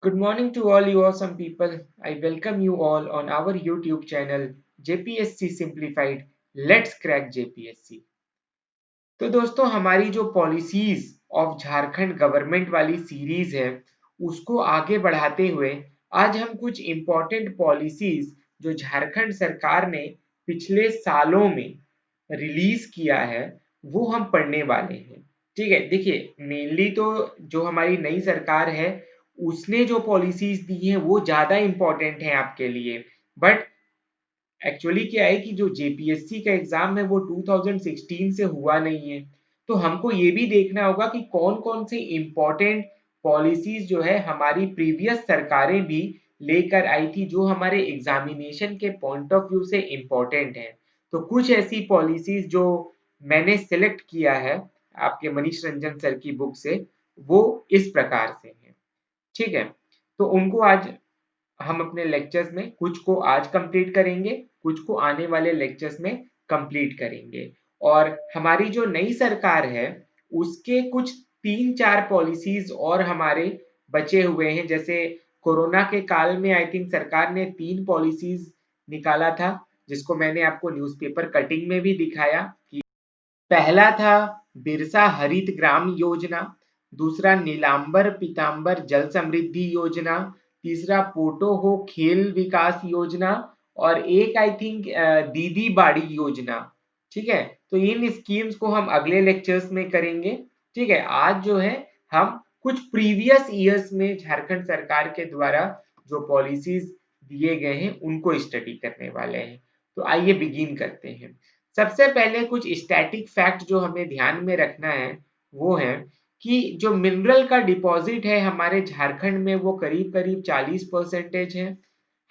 Good morning to all you awesome people. I welcome you all on our YouTube channel JPSC Simplified. Let's crack JPSC. तो दोस्तों हमारी जो policies of Jharkhand government वाली series है उसको आगे बढ़ाते हुए आज हम कुछ इम्पोर्टेंट पॉलिसीज जो झारखंड सरकार ने पिछले सालों में रिलीज किया है वो हम पढ़ने वाले हैं। ठीक है, देखिए मेनली तो जो हमारी नई सरकार है उसने जो पॉलिसीज दी हैं वो ज्यादा इम्पोर्टेंट है आपके लिए। बट एक्चुअली क्या है कि जो जेपीएससी का एग्जाम है वो 2016 से हुआ नहीं है, तो हमको ये भी देखना होगा कि कौन कौन से इम्पोर्टेंट पॉलिसीज जो है हमारी प्रीवियस सरकारें भी लेकर आई थी जो हमारे एग्जामिनेशन के पॉइंट ऑफ व्यू से इम्पोर्टेंट है। तो कुछ ऐसी पॉलिसीज जो मैंने सिलेक्ट किया है आपके मनीष रंजन सर की बुक से, वो इस प्रकार से है। ठीक है, तो उनको आज हम अपने लेक्चर्स में कुछ को आज कंप्लीट करेंगे, कुछ को आने वाले लेक्चर्स में कंप्लीट करेंगे। और हमारी जो नई सरकार है उसके कुछ 3-4 पॉलिसीज और हमारे बचे हुए हैं। जैसे कोरोना के काल में आई थिंक सरकार ने 3 पॉलिसीज निकाला था जिसको मैंने आपको न्यूज़पेपर कटिंग में भी दिखाया कि पहला था बिरसा हरित ग्राम योजना, दूसरा नीलांबर पीतांबर जल समृद्धि योजना, तीसरा पोटो हो खेल विकास योजना और एक आई थिंक दीदी बाड़ी योजना। ठीक है, तो इन स्कीम्स को हम अगले लेक्चर्स में करेंगे। ठीक है, आज जो है हम कुछ प्रीवियस ईयर्स में झारखंड सरकार के द्वारा जो पॉलिसीज दिए गए हैं उनको स्टडी करने वाले हैं। तो आइए बिगिन करते हैं। सबसे पहले कुछ स्टैटिक फैक्ट जो हमें ध्यान में रखना है वो है कि जो मिनरल का डिपॉजिट है हमारे झारखंड में वो करीब करीब 40% है।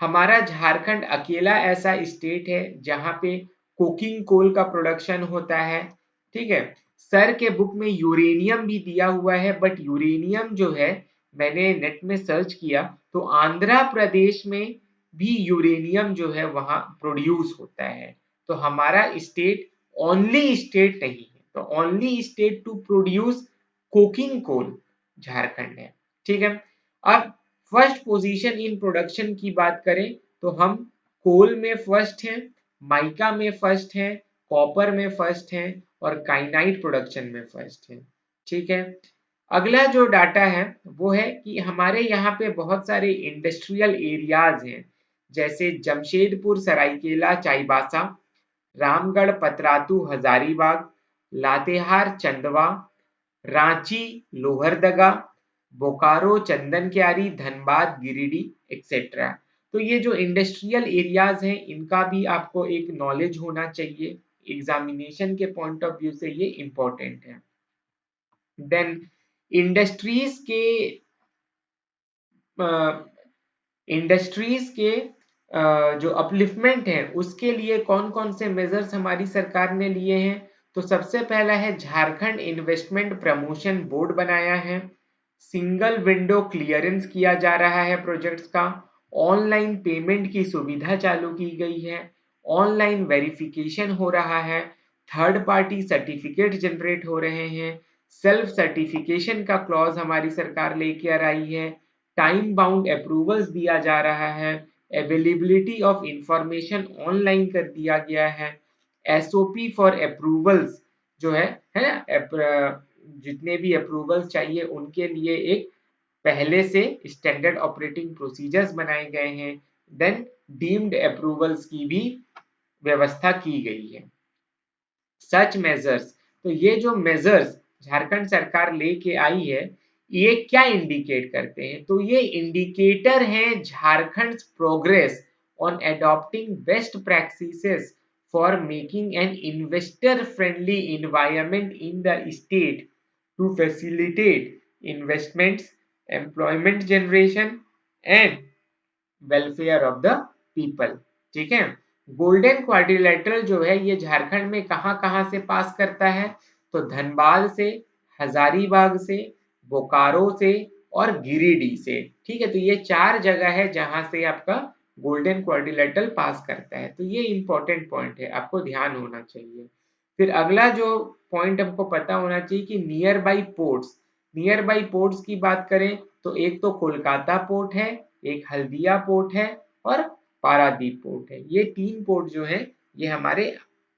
हमारा झारखंड अकेला ऐसा स्टेट है जहाँ पे कोकिंग कोल का प्रोडक्शन होता है। ठीक है, सर के बुक में यूरेनियम भी दिया हुआ है, बट यूरेनियम जो है मैंने नेट में सर्च किया तो आंध्र प्रदेश में भी यूरेनियम जो है वहाँ प्रोड्यूस होता है। तो हमारा स्टेट ओनली स्टेट नहीं है, तो only state to produce coking coal Jharkhand है। ठीक है, अब फर्स्ट पोजीशन इन प्रोडक्शन की बात करें तो हम कोल में फर्स्ट हैं, माइका में फर्स्ट हैं, कॉपर में फर्स्ट हैं और काइनाइट प्रोडक्शन में फर्स्ट हैं। ठीक है, अगला जो डाटा है वो है कि हमारे यहाँ पे बहुत सारे इंडस्ट्रियल एरियाज हैं जैसे जमशेदपुर सरायकेला चाईबासा, रामगढ़ पतरातू हजारीबाग, लातेहार चंदवा, रांची लोहरदगा, बोकारो चंदन क्यारी, धनबाद गिरिडीह एक्सेट्रा। तो ये जो इंडस्ट्रियल एरियाज हैं इनका भी आपको एक नॉलेज होना चाहिए, एग्जामिनेशन के पॉइंट ऑफ व्यू से ये इंपॉर्टेंट है। देन इंडस्ट्रीज के इंडस्ट्रीज के जो अपलिफ्टमेंट है उसके लिए कौन कौन से मेजर्स हमारी सरकार ने लिए हैं। तो सबसे पहला है झारखंड इन्वेस्टमेंट प्रमोशन बोर्ड बनाया है, सिंगल विंडो क्लियरेंस किया जा रहा है प्रोजेक्ट्स का, ऑनलाइन पेमेंट की सुविधा चालू की गई है, ऑनलाइन वेरिफिकेशन हो रहा है, थर्ड पार्टी सर्टिफिकेट जनरेट हो रहे हैं, सेल्फ सर्टिफिकेशन का क्लॉज हमारी सरकार लेकर आई है, टाइम बाउंड अप्रूवल्स दिया जा रहा है, अवेलेबिलिटी ऑफ इंफॉर्मेशन ऑनलाइन कर दिया गया है, एसओपी फॉर अप्रूवल्स जो है ना, जितने भी अप्रूवल्स चाहिए उनके लिए एक पहले से स्टैंडर्ड ऑपरेटिंग प्रोसीजर्स बनाए गए हैं। देन डीम्ड अप्रूवल्स की भी व्यवस्था की गई है। सच मेजर्स, तो ये जो मेजर्स झारखंड सरकार लेके आई है ये क्या इंडिकेट करते हैं, तो ये इंडिकेटर हैं Jharkhand progress on adopting best practices for making an investor friendly environment in the state to facilitate investments, employment generation and welfare of the people. ठीक है, गोल्डन क्वाड्रिलेटरल जो है ये झारखंड में कहाँ कहाँ से पास करता है, तो धनबाद से, हजारीबाग से, बोकारो से और गिरिडीह से। ठीक है, तो ये 4 जगह है जहां से आपका गोल्डन क्वाड्रिलेटरल पास करता है। तो ये इंपॉर्टेंट पॉइंट है, आपको ध्यान होना चाहिए। फिर अगला जो पॉइंट हमको पता होना चाहिए कि near by ports, near by ports की बात करें तो एक तो कोलकाता पोर्ट है, एक हल्दिया पोर्ट है और पारादीप पोर्ट है। ये 3 पोर्ट जो है ये हमारे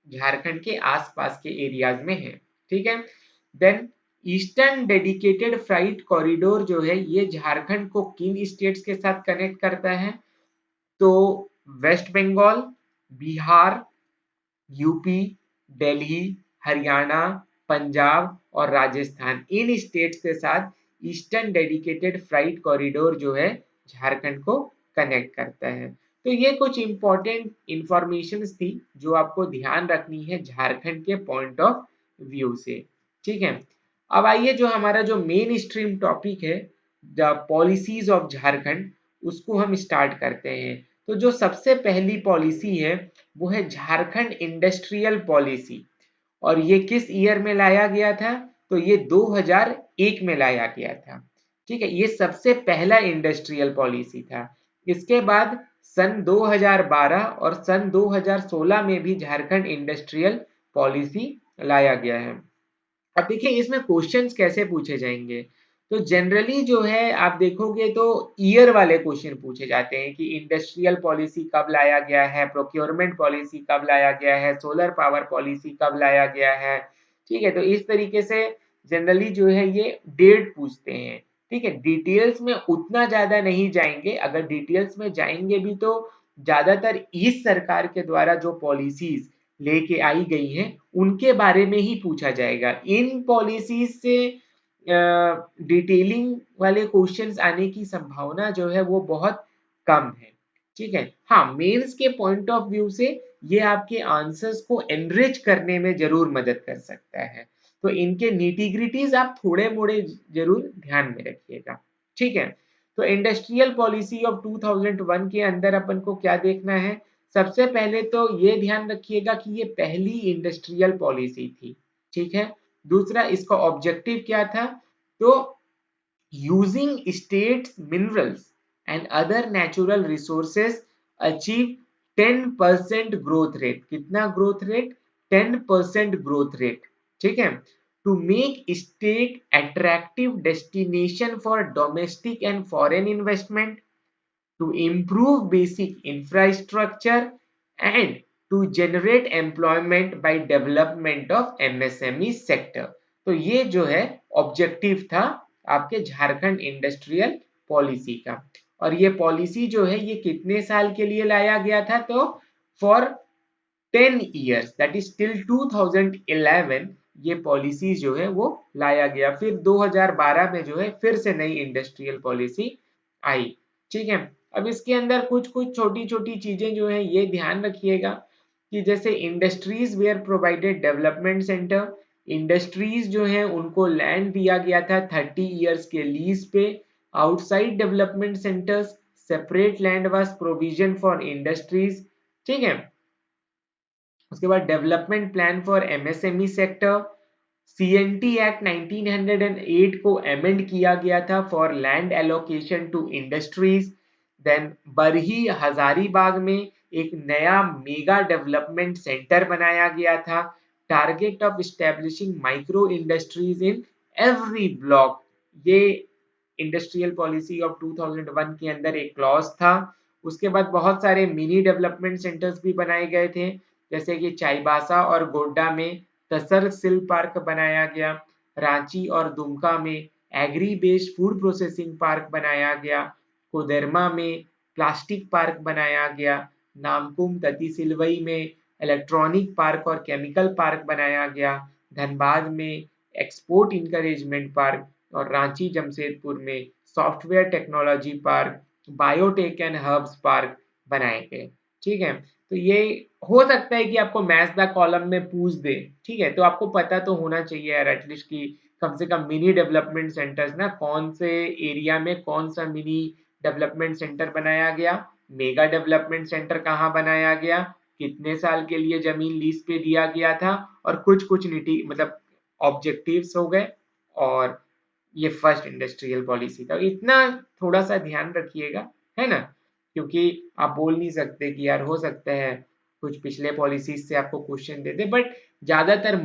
झारखंड के आसपास के एरियाज में है। ठीक है। Then eastern dedicated freight corridor जो है ये झारखंड को किन स्टेट्स के साथ कनेक्ट करता है? तो वेस्ट बंगाल, बिहार, यूपी, दिल्ली, हरियाणा, पंजाब और राजस्थान, इन स्टेट्स के साथ ईस्टर्न डेडिकेटेड फ्राइट कॉरिडोर जो है झारखंड को कनेक्ट करता है। तो ये कुछ इंपॉर्टेंट इंफॉर्मेशन थी जो आपको ध्यान रखनी है झारखंड के पॉइंट ऑफ व्यू से। ठीक है। अब आइए जो हमारा जो मेन स्ट्रीम टॉपिक है द पॉलिसीज ऑफ झारखंड, उसको हम स्टार्ट करते हैं। तो जो सबसे पहली पॉलिसी है वो है झारखंड इंडस्ट्रियल पॉलिसी, और ये किस ईयर में लाया गया था? तो ये 2001 में लाया गया था। ठीक है, ये सबसे पहला इंडस्ट्रियल पॉलिसी था। इसके बाद सन 2012 और सन 2016 में भी झारखंड इंडस्ट्रियल पॉलिसी लाया गया है। अब देखिए इसमें क्वेश्चंस कैसे पूछे जाएंगे। तो जनरली जो है आप देखोगे तो ईयर वाले क्वेश्चन पूछे जाते हैं कि इंडस्ट्रियल पॉलिसी कब लाया गया है, प्रोक्योरमेंट पॉलिसी कब लाया गया है, सोलर पावर पॉलिसी कब लाया गया है। ठीक है, तो इस तरीके से जनरली जो है ये डेट पूछते हैं। ठीक है, डिटेल्स में उतना ज्यादा नहीं जाएंगे, अगर डिटेल्स में जाएंगे भी तो ज्यादातर इस सरकार के द्वारा जो पॉलिसीज लेके आई गई हैं उनके बारे में ही पूछा जाएगा। इन पॉलिसीज से डिटेलिंग वाले क्वेश्चंस आने की संभावना जो है वो बहुत कम है। ठीक है, हाँ मेंस के पॉइंट ऑफ व्यू से ये आपके आंसर्स को एनरिच करने में जरूर मदद कर सकता है। तो इनके नीटिग्रिटीज आप थोड़े मोड़े जरूर ध्यान में रखिएगा। ठीक है, तो इंडस्ट्रियल पॉलिसी ऑफ 2001 के अंदर अपन को क्या देखना है? सबसे पहले तो ये ध्यान रखिएगा कि ये पहली इंडस्ट्रियल पॉलिसी थी। ठीक है, दूसरा इसका ऑब्जेक्टिव क्या था? तो using states minerals and other natural resources achieve 10% growth rate. कितना ग्रोथ रेट? 10% growth rate. ठीक है, to make state attractive destination for domestic and foreign investment, to improve basic infrastructure and to generate employment by development of MSME sector। तो ये जो है objective था आपके Jharkhand industrial policy का। और ये पॉलिसी जो है ये कितने साल के लिए लाया गया था? तो for 10 years, that is till 2011 ये पॉलिसी जो है वो लाया गया। फिर 2012 में जो है फिर से नई इंडस्ट्रियल पॉलिसी आई। ठीक है, अब इसके अंदर कुछ कुछ छोटी छोटी चीजें जो है ये ध्यान रखिएगा कि जैसे industries were provided development center, industries जो है उनको लैंड दिया गया था 30 इयर्स के लीज पे। Outside development centers separate land was provision for industries. ठीक है, उसके बाद development plan for MSME sector. CNT act 1908 को अमेंड किया गया था for land allocation to industries. Then Barhi Hazaribagh में एक नया मेगा डेवलपमेंट सेंटर बनाया गया था। Target of establishing micro industries in every block, ये इंडस्ट्रियल पॉलिसी ऑफ 2001 के अंदर एक क्लॉज था। उसके बाद बहुत सारे मिनी डेवलपमेंट सेंटर्स भी बनाए गए थे, जैसे कि चाईबासा और गोड्डा में तसर सिल पार्क बनाया गया। रांची और दुमका में agri based food processing park बनाया गया। कोडरमा में प्लास्टिक पार्क बनाया गया। नामकुम ततीसिलवई में इलेक्ट्रॉनिक पार्क और केमिकल पार्क बनाया गया। धनबाद में एक्सपोर्ट इंकरेजमेंट पार्क और रांची जमशेदपुर में software technology park, biotech and hubs park बनाए गए। ठीक है, तो ये हो सकता है कि आपको मैथ्स द कॉलम में पूछ दे। ठीक है, तो आपको पता तो होना चाहिए यार एटलीस्ट कि कम से कम मिनी डेवलपमेंट सेंटर्स ना कौन से एरिया में कौन सा मिनी डेवलपमेंट सेंटर बनाया गया, मेगा डेवलपमेंट सेंटर कहाँ बनाया गया, कितने साल के लिए जमीन लीज पे दिया गया था, और कुछ कुछ नीति मतलब ऑब्जेक्टिव्स हो गए। और ये फर्स्ट इंडस्ट्रियल पॉलिसी था। इतना थोड़ा सा ध्यान रखिएगा, है ना, क्योंकि आप बोल नहीं सकते कि यार हो सकता है कुछ पिछले पॉलिसीज से आपको क्वेश्चन दे दे, बट ज्यादातर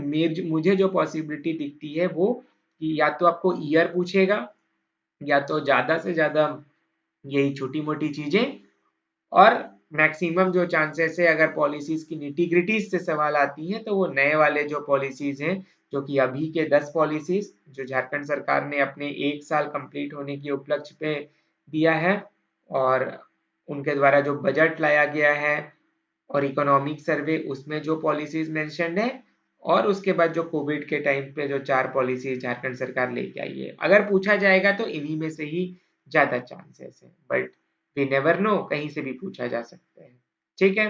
मुझे जो पॉसिबिलिटी दिखती है वो कि या तो आपको ईयर पूछेगा या तो ज़्यादा से ज़्यादा यही छोटी-मोटी चीज़ें, और मैक्सिमम जो चांसेस है अगर पॉलिसीज की निटी-ग्रिटीज से सवाल आती हैं तो वो नए वाले जो पॉलिसीज हैं, जो कि अभी के 10 पॉलिसीज जो झारखंड सरकार ने अपने 1 साल कंप्लीट होने के उपलक्ष्य पे दिया है, और उनके द्वारा जो बजट लाया गया है और इकोनॉमिक सर्वे उसमें जो पॉलिसीज मेंशन्ड है, और उसके बाद जो कोविड के टाइम पे जो 4 पॉलिसीज झारखंड सरकार लेके आई है, अगर पूछा जाएगा तो इन्हीं में से ही ज्यादा चांसेस है, बट वी नेवर नो, कहीं से भी पूछा जा सकता है। ठीक है,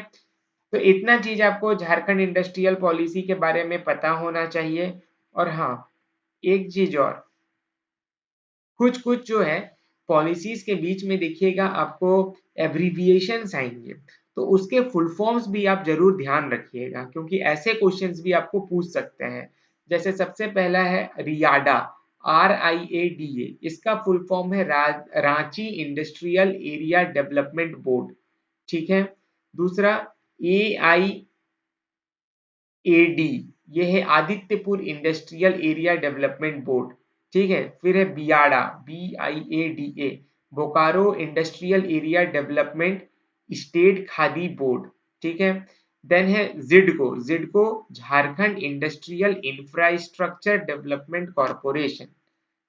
तो इतना चीज आपको झारखंड इंडस्ट्रियल पॉलिसी के बारे में पता होना चाहिए। और हाँ, एक चीज और, कुछ कुछ जो है पॉलिसीज के बीच में देखिएगा आपको एब्रीविएशंस आएंगे, तो उसके फुल फॉर्म्स भी आप जरूर ध्यान रखिएगा, क्योंकि ऐसे क्वेश्चंस भी आपको पूछ सकते हैं। जैसे सबसे पहला है रियाडा, RIADA, इसका फुल फॉर्म है Ranchi industrial area development board. ठीक है, दूसरा AIAD, ये है Adityapur industrial area development board. ठीक है, फिर है BIADA, BIADA, Bokaro industrial area development state khadi board. ठीक है, देन है JIDCO Jharkhand industrial infrastructure development corporation.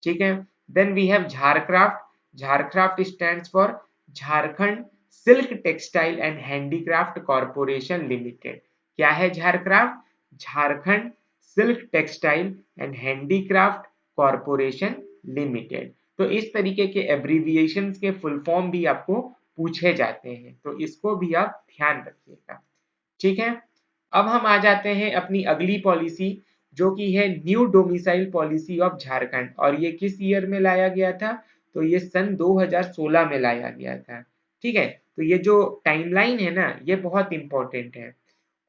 ठीक है, then we have Jharcraft, Jharcraft stands for Jharkhand silk textile and handicraft corporation limited. क्या है Jharcraft? Jharkhand silk textile and handicraft corporation limited. तो इस तरीके के एब्रीविएशन के फुल फॉर्म भी आपको पूछे जाते हैं, तो इसको भी आप ध्यान रखिएगा। ठीक है, अब हम आ जाते हैं अपनी अगली पॉलिसी, जो कि है new domicile policy of Jharkhand, और ये किस ईयर में लाया गया था? तो ये सन 2016 में लाया गया था। ठीक है, तो ये जो टाइमलाइन है ना, ये बहुत इंपॉर्टेंट है,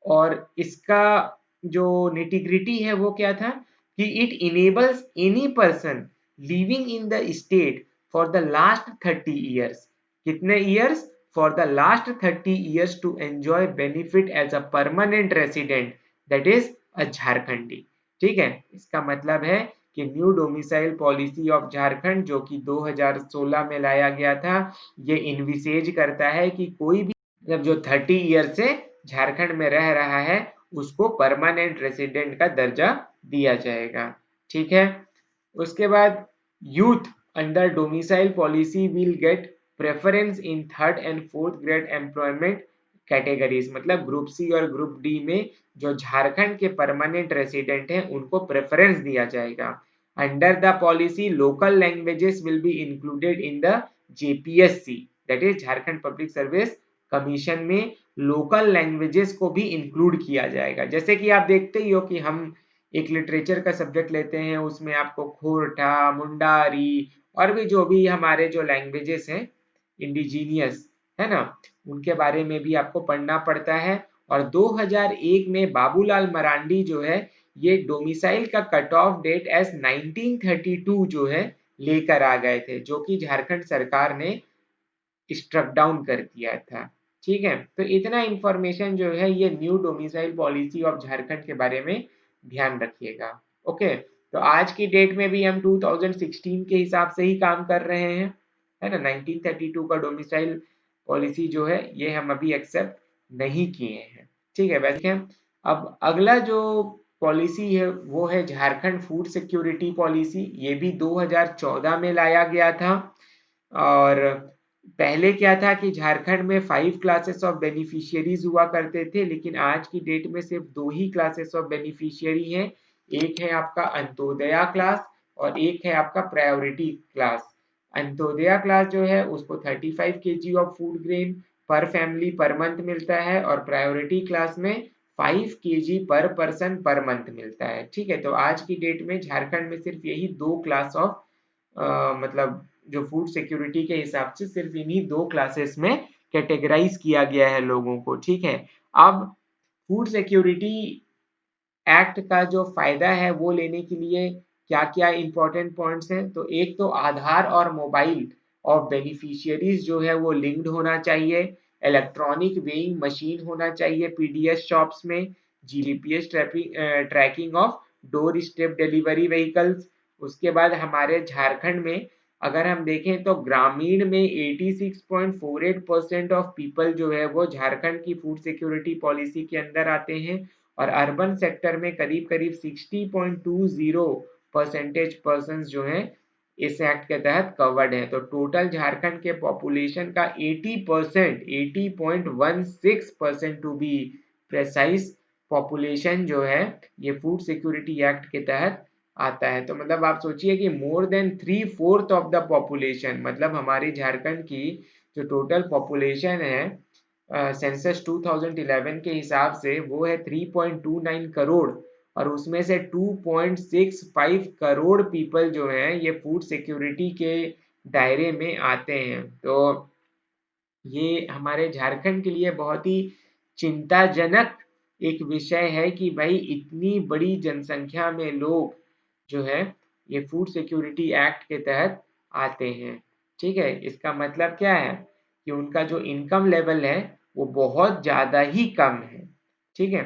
और इसका जो निटिग्रिटी है वो क्या था कि it enables any person living in the state for the last 30 years. कितने years? For the last 30 years to enjoy benefit as a permanent resident, that is a Jharkhandi. ठीक है, इसका मतलब है कि new domicile policy of Jharkhand जो कि 2016 में लाया गया था, ये इनविसेज करता है कि कोई भी मतलब जो 30 ईयर से झारखंड में रह रहा है उसको परमानेंट रेसिडेंट का दर्जा दिया जाएगा। ठीक है, उसके बाद youth under domicile policy will get preference in third and fourth grade employment categories, मतलब ग्रुप सी और ग्रुप डी में जो झारखंड के परमानेंट रेसिडेंट हैं उनको प्रेफरेंस दिया जाएगा। Under the policy local languages will be included in the JPSC, that is Jharkhand public service commission में लोकल लैंग्वेजेस को भी इंक्लूड किया जाएगा। जैसे कि आप देखते ही हो कि हम एक लिटरेचर का सब्जेक्ट लेते हैं, उसमें आपको खोरठा, मुंडारी और भी जो भी हमारे जो लैंग्वेजेस हैं इंडिजीनियस, है ना, उनके बारे में भी आपको पढ़ना पड़ता है। और 2001 में बाबूलाल मरांडी जो है ये डोमिसाइल का कट ऑफ डेट एज 1932 जो है लेकर आ गए थे, जो कि झारखंड सरकार ने स्ट्रक डाउन कर दिया था। ठीक है, तो इतना इंफॉर्मेशन जो है ये new domicile policy of Jharkhand के बारे में ध्यान रखिएगा। ओके, तो आज की डेट में भी हम 2016 के हिसाब से ही काम कर रहे हैं, है ना। 1932 का डोमिसाइल पॉलिसी जो है ये हम अभी एक्सेप्ट नहीं किए हैं। ठीक है, वैसे अब अगला जो पॉलिसी है वो है झारखंड फूड सिक्योरिटी पॉलिसी। ये भी 2014 में लाया गया था, और पहले क्या था कि झारखंड में 5 क्लासेस ऑफ बेनिफिशियरीज हुआ करते थे, लेकिन आज की डेट में सिर्फ 2 ही क्लासेस ऑफ बेनिफिशियरी हैं। एक है आपका अंत्योदया क्लास और एक है आपका प्रायोरिटी क्लास। अंत्योदया क्लास जो है उसको 35 kg ऑफ फूड ग्रेन पर फैमिली पर मंथ मिलता है, और प्रायोरिटी क्लास में 5 kg पर पर्सन पर मंथ मिलता है। ठीक है, तो आज की डेट में झारखंड में सिर्फ यही 2 क्लास ऑफ मतलब जो फूड सिक्योरिटी के हिसाब से सिर्फ इन्हीं 2 क्लासेस में कैटेगराइज किया गया है लोगों को। ठीक है, अब फूड सिक्योरिटी एक्ट का जो फायदा है वो लेने के लिए क्या क्या इंपॉर्टेंट पॉइंट्स हैं, तो एक तो आधार और मोबाइल ऑफ बेनिफिशियरीज जो है वो लिंक्ड होना चाहिए, इलेक्ट्रॉनिक वेइंग मशीन होना चाहिए PDS शॉप्स में, GPS tracking of door step delivery vehicles. उसके बाद हमारे झारखंड में अगर हम देखें तो ग्रामीण में 86.48% ऑफ पीपल जो है वो झारखंड की फूड सिक्योरिटी पॉलिसी के अंदर आते हैं और अर्बन सेक्टर में करीब करीब 60.20 परसेंट जो है इस एक्ट के तहत कवर्ड है। तो टोटल झारखंड के पॉपुलेशन का 80%, 80.16% टू बी प्रेसाइज पॉपुलेशन जो है ये फूड सिक्योरिटी एक्ट के तहत आता है। तो मतलब आप सोचिए कि more than 3/4 of the population, मतलब हमारी झारखंड की जो टोटल पॉपुलेशन है सेंसस 2011 के हिसाब से वो है 3.29 करोड़ और उसमें से 2.65 करोड़ पीपल जो हैं ये फूड सिक्योरिटी के दायरे में आते हैं। तो ये हमारे झारखंड के लिए बहुत ही चिंताजनक एक विषय है कि भाई इतनी बड़ी जनसंख्या में लोग जो है ये फूड सिक्योरिटी एक्ट के तहत आते हैं। ठीक है, इसका मतलब क्या है कि उनका जो इनकम लेवल है वो बहुत ज़्यादा ही कम है। ठीक है,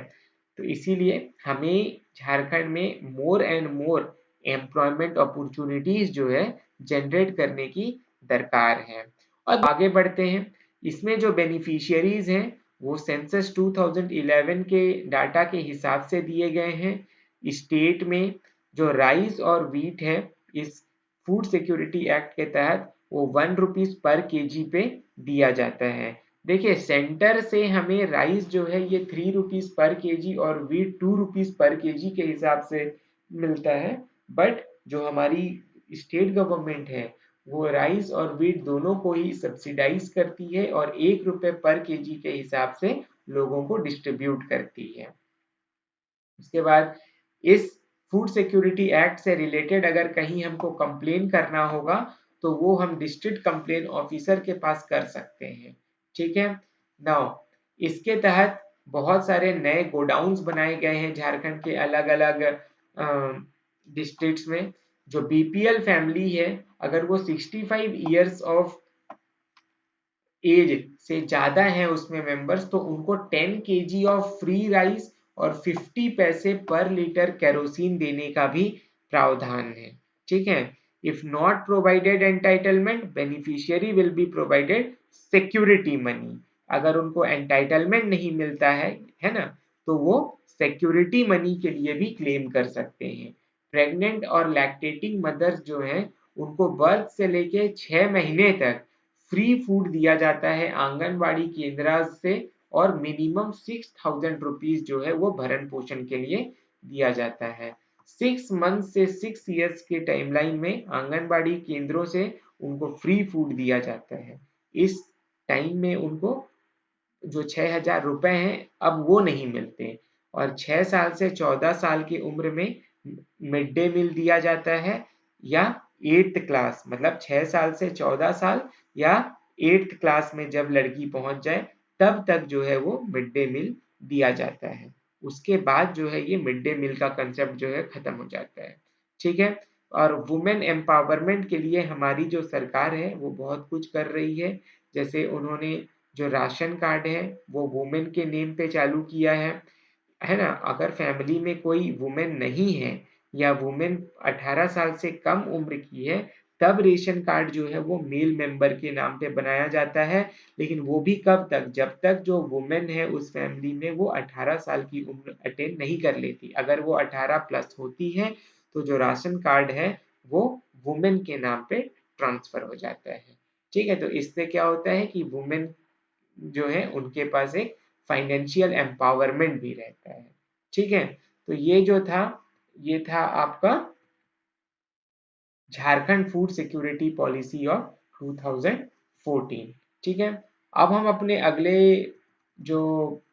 तो इसीलिए हमें झारखंड में more and more employment opportunities जो है जनरेट करने की दरकार है। अब आगे बढ़ते हैं। इसमें जो बेनिफिशियरीज हैं वो सेंसस 2011 के डाटा के हिसाब से दिए गए हैं। स्टेट में जो राइस और व्हीट है इस फूड सिक्योरिटी एक्ट के तहत वो 1 रुपीज पर केजी पे दिया जाता है। देखिए सेंटर से हमें राइस जो है ये 3 रुपीज पर केजी और व्हीट 2 रुपीज पर केजी के हिसाब से मिलता है। बट जो हमारी स्टेट गवर्नमेंट है वो राइस और व्हीट दोनों को ही सब्सिडाइज करती है और 1 रुपए पर केजी के हिसाब से लोगों को डिस्ट्रीब्यूट करती है। उसके बाद इस फूड सिक्योरिटी एक्ट से रिलेटेड अगर कहीं हमको कंप्लेन करना होगा तो वो हम डिस्ट्रिक्ट कंप्लेन ऑफिसर के पास कर सकते हैं। ठीक है, नाउ इसके तहत बहुत सारे नए गोडाउन्स बनाए गए हैं झारखंड के अलग अलग डिस्ट्रिक्ट्स में। जो बीपीएल फैमिली है अगर वो 65 ईयर्स ऑफ एज से ज्यादा है उसमें मेंबर्स तो उनको 10 केजी ऑफ फ्री राइस और 50 पैसे पर लीटर केरोसिन देने का भी प्रावधान है। ठीक है, if not provided entitlement beneficiary will be provided security money. अगर उनको एंटाइटलमेंट नहीं मिलता है ना, तो वो सिक्योरिटी मनी के लिए भी क्लेम कर सकते हैं। प्रेग्नेंट और लैक्टेटिंग मदर्स जो हैं उनको बर्थ से लेके 6 महीने तक फ्री फूड दिया जाता है आंगनबाड़ी केंद्र से और मिनिमम 6,000 रुपीज जो है वो भरण पोषण के लिए दिया जाता है। 6 मंथ से 6 इयर्स के टाइमलाइन में आंगनबाड़ी केंद्रों से उनको फ्री फूड दिया जाता है। इस टाइम में उनको जो 6,000 रुपए हैं अब वो नहीं मिलते और 6 साल से 14 साल की उम्र में मिड डे मील दिया जाता है या 8th क्लास मतलब 6 साल से 14 साल या 8th क्लास में जब लड़की पहुंच जाए तब तक जो है वो मिड डे मील दिया जाता है। उसके बाद जो है ये मिड डे मील का कंसेप्ट जो है खत्म हो जाता है। ठीक है, और वुमेन एम्पावरमेंट के लिए हमारी जो सरकार है वो बहुत कुछ कर रही है। जैसे उन्होंने जो राशन कार्ड है वो वुमेन के नेम पे चालू किया है ना। अगर फैमिली में कोई वुमेन नहीं है या वुमेन 18 साल से कम उम्र की है तब रेशन कार्ड जो है वो मेल मेंबर के नाम पे बनाया जाता है। लेकिन वो भी कब तक, जब तक जो वुमेन है उस फैमिली में वो 18 साल की उम्र अटेन नहीं कर लेती। अगर वो 18 प्लस होती है तो जो राशन कार्ड है वो वुमेन के नाम पे ट्रांसफर हो जाता है। ठीक है, तो इससे क्या होता है कि वुमेन जो है उनके पास एक फाइनेंशियल एम्पावरमेंट भी रहता है। ठीक है, तो ये था आपका Jharkhand food security policy of 2014। ठीक है, अब हम अपने अगले जो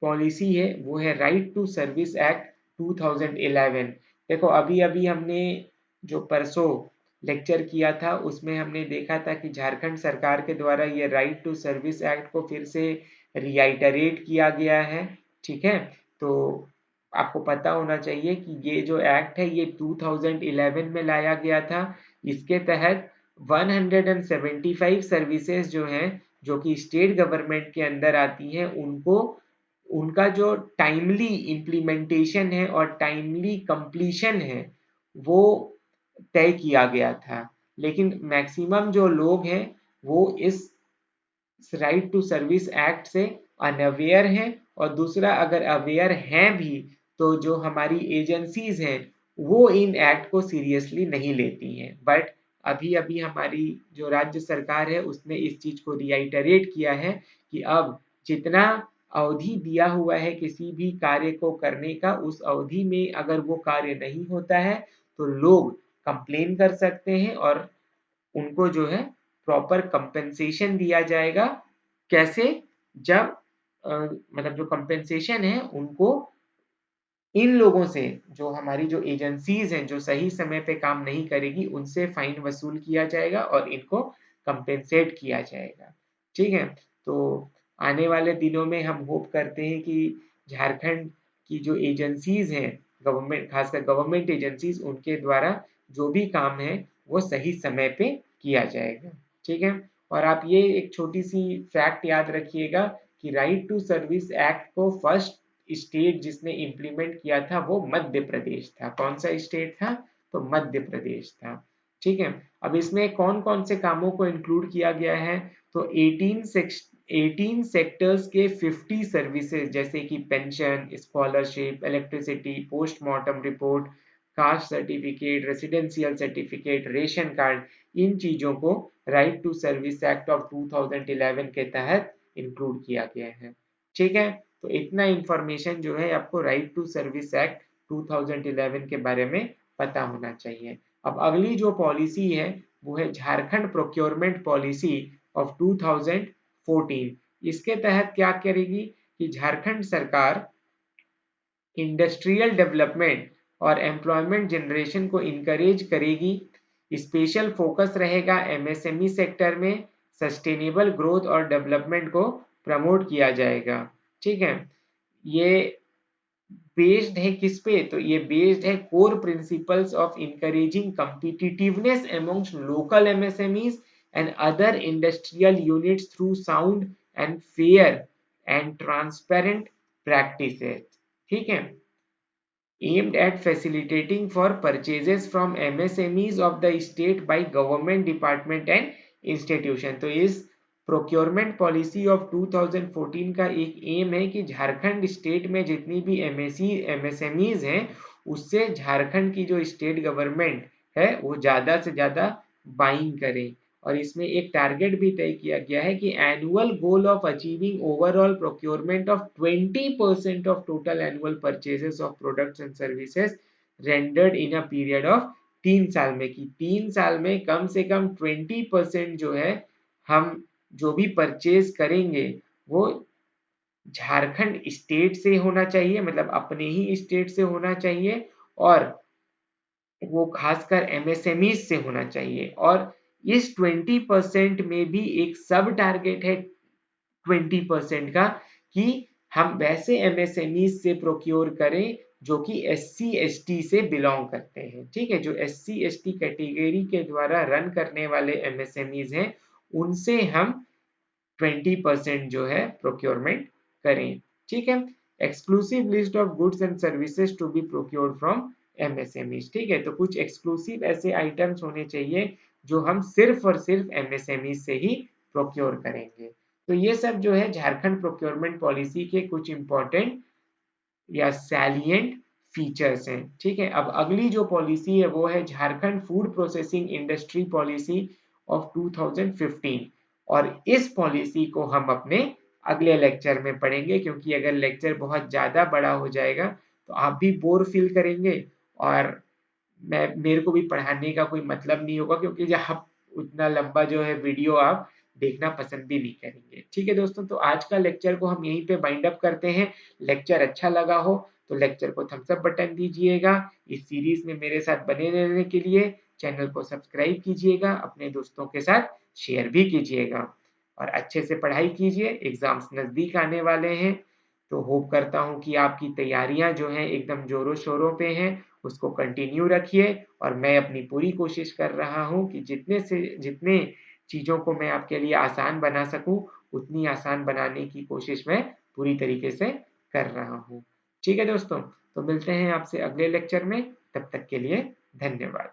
पॉलिसी है वो है राइट टू सर्विस एक्ट 2011। देखो अभी अभी हमने जो परसों लेक्चर किया था उसमें हमने देखा था कि झारखंड सरकार के द्वारा ये राइट टू सर्विस एक्ट को फिर से रिआइटरेट किया गया है। ठीक है, तो आपको पता होना चाहिए कि ये जो एक्ट है ये 2011 में लाया गया था। इसके तहत 175 सर्विसेज जो हैं जो कि स्टेट गवर्नमेंट के अंदर आती हैं उनको उनका जो टाइमली इम्प्लीमेंटेशन है और टाइमली कंप्लीशन है वो तय किया गया था। लेकिन मैक्सिमम जो लोग हैं वो इस राइट टू सर्विस एक्ट से अनअवेयर हैं, और दूसरा अगर अवेयर हैं भी तो जो हमारी एजेंसीज हैं वो इन एक्ट को सीरियसली नहीं लेती हैं। बट अभी अभी हमारी जो राज्य सरकार है उसने इस चीज को रिआइटरेट किया है कि अब जितना अवधि दिया हुआ है किसी भी कार्य को करने का, उस अवधि में अगर वो कार्य नहीं होता है तो लोग कंप्लेन कर सकते हैं और उनको जो है प्रॉपर कंपेंसेशन दिया जाएगा। कैसे? जब मतलब जो कंपेंसेशन है उनको इन लोगों से, जो हमारी जो एजेंसीज हैं जो सही समय पे काम नहीं करेगी उनसे फाइन वसूल किया जाएगा और इनको कंपेंसेट किया जाएगा। ठीक है, तो आने वाले दिनों में हम होप करते हैं कि झारखंड की जो एजेंसीज हैं, गवर्नमेंट, खासकर गवर्नमेंट एजेंसीज, उनके द्वारा जो भी काम है वो सही समय पे किया जाएगा। ठीक है, और आप ये एक छोटी सी फैक्ट याद रखिएगा कि राइट टू सर्विस एक्ट को फर्स्ट स्टेट जिसने इम्प्लीमेंट किया था वो मध्य प्रदेश था। कौन सा स्टेट था? तो मध्य प्रदेश था। ठीक है, अब इसमें कौन कौन से कामों को इंक्लूड किया गया है? तो 18 सेक्टर्स के 50 सर्विसेज जैसे कि pension, scholarship, electricity, postmortem report, caste certificate, residential certificate, ration card, इन चीजों को right to service act of 2011 के तहत इंक्लूड किया गया है। ठीक है, तो इतना इंफॉर्मेशन जो है आपको राइट टू सर्विस एक्ट 2011 के बारे में पता होना चाहिए। अब अगली जो पॉलिसी है वो है झारखंड प्रोक्योरमेंट पॉलिसी ऑफ 2014। इसके तहत क्या करेगी कि झारखंड सरकार इंडस्ट्रियल डेवलपमेंट और एम्प्लॉयमेंट जनरेशन को इनकरेज करेगी। स्पेशल फोकस रहेगा एमएसएमई सेक्टर में, सस्टेनेबल ग्रोथ और डेवलपमेंट को प्रमोट किया जाएगा। ठीक है, ये बेस्ड है किस पे? तो ये बेस्ड है core principles of encouraging competitiveness amongst local MSMEs and other industrial units through sound and fair and transparent practices. ठीक है, aimed at facilitating for purchases from MSMEs of the state by government department and institution। तो इस procurement policy of 2014 का एक M है कि Jharkhand state में जितनी भी एमएसएमईज हैं उससे झारखंड की जो स्टेट गवर्नमेंट है वो ज्यादा से ज्यादा बाइंग करे। और इसमें एक टारगेट भी तय किया गया है कि annual goal of achieving overall procurement of 20% of total annual purchases of products and services rendered in a period of 3 साल में, कि 3 साल में कम से कम 20% जो है हम जो भी परचेज करेंगे वो झारखंड स्टेट से होना चाहिए, मतलब अपने ही स्टेट से होना चाहिए, और वो खासकर एमएसएमई से होना चाहिए। और इस 20% में भी एक सब टारगेट है 20% का कि हम वैसे एमएसएमई से प्रोक्योर करें जो कि एससी एसटी से बिलोंग करते हैं। ठीक है, जो एससी एसटी कैटेगरी के द्वारा रन करने वाले एमएसएमईज हैं उनसे हम 20% जो है प्रोक्योरमेंट करें। ठीक है, exclusive list of goods and services to be procured from MSMEs. ठीक है, तो कुछ एक्सक्लूसिव ऐसे आइटम्स होने चाहिए जो हम सिर्फ और सिर्फ एमएसएमई से ही प्रोक्योर करेंगे। तो ये सब जो है झारखंड प्रोक्योरमेंट पॉलिसी के कुछ इंपॉर्टेंट या सैलिएंट फीचर्स हैं। ठीक है, अब अगली जो पॉलिसी है वो है Jharkhand food processing industry policy of 2015। और इस पॉलिसी को हम अपने अगले लेक्चर में पढ़ेंगे, क्योंकि अगर लेक्चर बहुत ज्यादा बड़ा हो जाएगा तो आप भी बोर फील करेंगे और मेरे को भी पढ़ाने का कोई मतलब नहीं होगा, क्योंकि जब उतना लंबा जो है वीडियो आप देखना पसंद भी नहीं करेंगे। ठीक है दोस्तों, तो आज का लेक्चर को हम यहीं पे बाइंड अप करते हैं। लेक्चर अच्छा लगा हो तो लेक्चर को थम्स अप बटन दीजिएगा। इस सीरीज में मेरे साथ बने रहने के लिए चैनल को सब्सक्राइब कीजिएगा, अपने दोस्तों के साथ शेयर भी कीजिएगा, और अच्छे से पढ़ाई कीजिए। एग्जाम्स नजदीक आने वाले हैं, तो होप करता हूँ कि आपकी तैयारियां जो हैं एकदम जोरों शोरों पे हैं, उसको कंटिन्यू रखिए। और मैं अपनी पूरी कोशिश कर रहा हूँ कि जितने चीज़ों को मैं आपके लिए आसान बना सकूं उतनी आसान बनाने की कोशिश मैं पूरी तरीके से कर रहा हूँ। ठीक है दोस्तों, तो मिलते हैं आपसे अगले लेक्चर में, तब तक के लिए धन्यवाद।